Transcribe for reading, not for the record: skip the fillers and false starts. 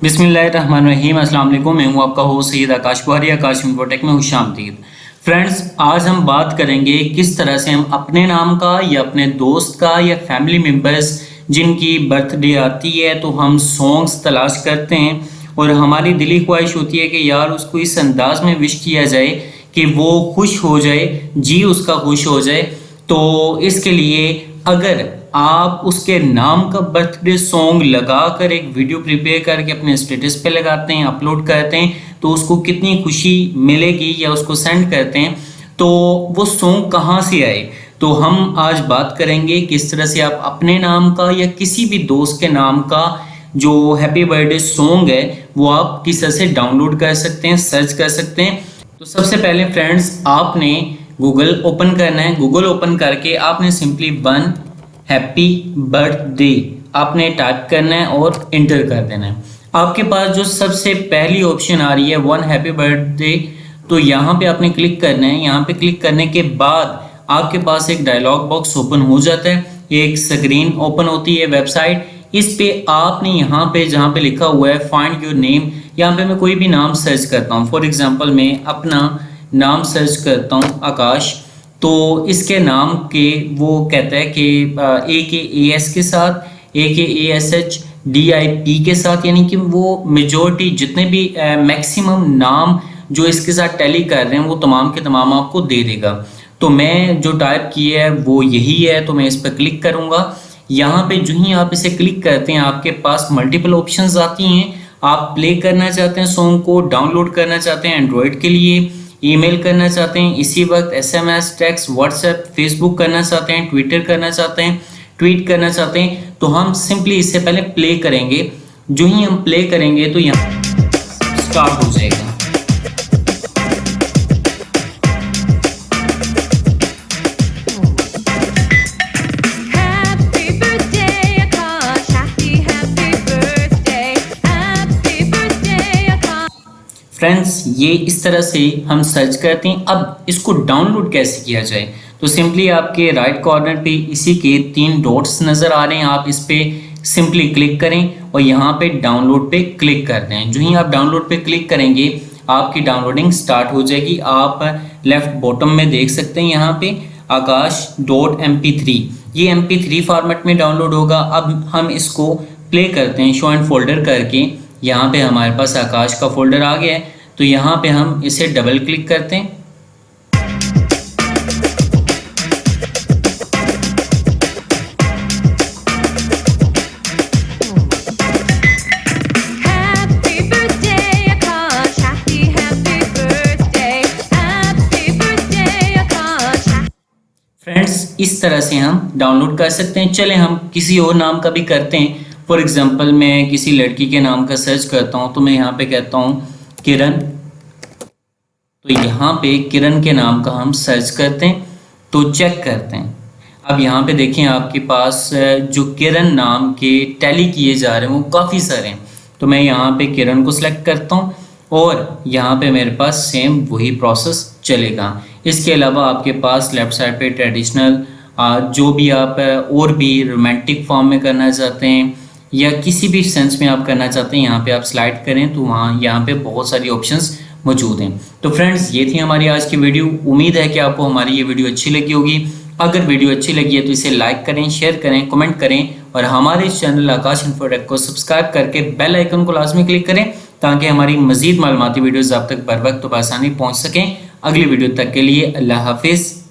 बिस्मिल्लाहिर्रहमानिर्रहीम। अस्सलाम वालेकुम। मैं हूं आपका होस्ट सैयद आकाश बुहारी। आकाश इन्फोटेक में खुशामदीद। फ्रेंड्स, आज हम बात करेंगे किस तरह से हम अपने नाम का या अपने दोस्त का या फैमिली मेम्बर्स जिनकी बर्थडे आती है तो हम सॉन्ग्स तलाश करते हैं और हमारी दिली ख्वाहिश होती है कि यार उसको इस अंदाज में विश किया जाए कि वो खुश हो जाए, जी उसका खुश हो जाए। तो इसके लिए अगर आप उसके नाम का बर्थडे सॉन्ग लगाकर एक वीडियो प्रिपेयर करके अपने स्टेटस पे लगाते हैं, अपलोड करते हैं, तो उसको कितनी खुशी मिलेगी, या उसको सेंड करते हैं तो वो सॉन्ग कहाँ से आए। तो हम आज बात करेंगे किस तरह से आप अपने नाम का या किसी भी दोस्त के नाम का जो हैप्पी बर्थडे सॉन्ग है वो आप किस तरह से डाउनलोड कर सकते हैं, सर्च कर सकते हैं। तो सबसे पहले फ्रेंड्स, आपने गूगल ओपन करना है। गूगल ओपन करके आपने सिंपली वन हैप्पी बर्थडे आपने टाइप करना है और इंटर कर देना है। आपके पास जो सबसे पहली ऑप्शन आ रही है वन हैप्पी बर्थडे, तो यहाँ पे आपने क्लिक करना है। यहाँ पे क्लिक करने के बाद आपके पास एक डायलॉग बॉक्स ओपन हो जाता है, एक स्क्रीन ओपन होती है वेबसाइट। इस पे आपने यहाँ पे जहाँ पे लिखा हुआ है फाइंड योर नेम, यहाँ पे मैं कोई भी नाम सर्च करता हूँ। फॉर एग्जाम्पल मैं अपना नाम सर्च करता हूँ आकाश, तो इसके नाम के वो कहता है कि AKAS के साथ AKASHDIP के साथ, यानी कि वो मेजोरिटी जितने भी मैक्सिमम नाम जो इसके साथ टैली कर रहे हैं वो तमाम के तमाम आपको दे देगा। तो मैं जो टाइप किया है वो यही है, तो मैं इस पर क्लिक करूँगा। यहाँ पे जो ही आप इसे क्लिक करते हैं आपके पास मल्टीपल ऑप्शंस आती हैं। आप प्ले करना चाहते हैं सॉन्ग को, डाउनलोड करना चाहते हैं एंड्रॉयड के लिए, ईमेल करना चाहते हैं इसी वक्त, SMS, टेक्स्ट, व्हाट्सएप, फेसबुक करना चाहते हैं, ट्विटर करना चाहते हैं, ट्वीट करना चाहते हैं, तो हम सिंपली इससे पहले प्ले करेंगे। जो ही हम प्ले करेंगे तो यहाँ स्टार्ट हो जाएगा। फ्रेंड्स, ये इस तरह से हम सर्च करते हैं। अब इसको डाउनलोड कैसे किया जाए, तो सिंपली आपके राइट कॉर्नर पे इसी के 3 डॉट्स नज़र आ रहे हैं, आप इस पे सिंपली क्लिक करें और यहाँ पे डाउनलोड पे क्लिक कर दें। जो ही आप डाउनलोड पे क्लिक करेंगे आपकी डाउनलोडिंग स्टार्ट हो जाएगी। आप लेफ्ट बॉटम में देख सकते हैं यहाँ पे आकाश.mp3, ये mp3 फॉर्मेट में डाउनलोड होगा। अब हम इसको प्ले करते हैं शो एंड फोल्डर करके। यहाँ पे हमारे पास आकाश का फोल्डर आ गया है, तो यहाँ पे हम इसे डबल क्लिक करते हैं। फ्रेंड्स, इस तरह से हम डाउनलोड कर सकते हैं। चलें हम किसी और नाम का भी करते हैं। फॉर एग्जांपल मैं किसी लड़की के नाम का सर्च करता हूँ, तो मैं यहाँ पे कहता हूँ किरण। तो यहाँ पे किरण के नाम का हम सर्च करते हैं, तो चेक करते हैं। अब यहाँ पे देखें आपके पास जो किरण नाम के टैली किए जा रहे हैं वो काफ़ी सारे हैं। तो मैं यहाँ पे किरण को सिलेक्ट करता हूँ और यहाँ पे मेरे पास सेम वही प्रोसेस चलेगा। इसके अलावा आपके पास लेफ्ट साइड पे ट्रेडिशनल जो भी आप और भी रोमांटिक फॉर्म में करना चाहते हैं या किसी भी सेंस में आप करना चाहते हैं, यहाँ पे आप स्लाइड करें तो वहाँ यहाँ पे बहुत सारी ऑप्शंस मौजूद हैं। तो फ्रेंड्स, ये थी हमारी आज की वीडियो। उम्मीद है कि आपको हमारी ये वीडियो अच्छी लगी होगी। अगर वीडियो अच्छी लगी है तो इसे लाइक करें, शेयर करें, कमेंट करें और हमारे इस चैनल आकाश इन्फोटेक को सब्सक्राइब करके बेल आइकन को लाजमी क्लिक करें ताकि हमारी मजीद मालूमाती वीडियोज़ आप तक बर वक्त तो आसानी पहुँच सकें। अगली वीडियो तक के लिए अल्लाह हाफिज़।